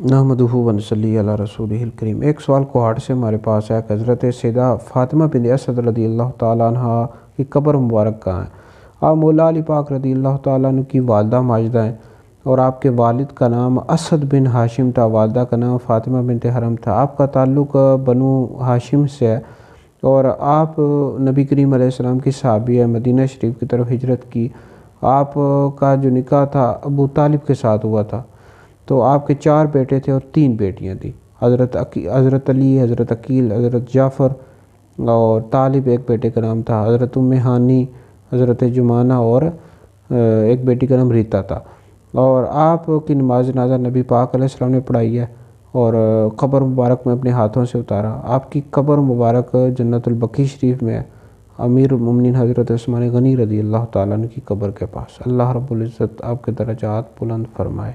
نحمدہ و نصلی علی رسولہ الکریم۔ ایک سوال کوہاٹ سے ہمارے پاس ہے کہ حضرت سیدہ فاطمہ بنت اسد رضی اللہ تعالیٰ عنہ کی قبر مبارک کہاں ہے؟ آپ مولا علی پاک رضی اللہ تعالیٰ عنہ کی والدہ ماجدہ ہیں، اور آپ کے والد کا نام اسد بن ہاشم تھا، والدہ کا نام فاطمہ بنت حرم تھا۔ آپ کا تعلق بنو ہاشم سے ہے، اور آپ نبی کریم علیہ السلام کی صحابی ہے، مدینہ شریف کی طرف ہجرت کی۔ آپ کا جو نکاح تھا ابو طالب کے ساتھ ہوا تھا، تو آپ کے 4 بیٹے تھے اور 3 بیٹیاں تھیں، حضرت علی، حضرت عقیل، حضرت جعفر، اور طالب ایک بیٹے کا نام تھا، حضرت ام ہانی، حضرت جمانہ، اور ایک بیٹی کا نام ریتا تھا۔ اور آپ کی نماز جنازہ نبی پاک علیہ السلام نے پڑھائی ہے، اور قبر مبارک میں اپنے ہاتھوں سے اتارا۔ آپ کی قبر مبارک جنت البقیع شریف میں ہے، امیر المومنین حضرت عثمان غنی رضی اللہ تعالیٰ عنہ کی قبر کے پاس۔ اللہ رب العزت آپ کے درجات بلند فرمائے۔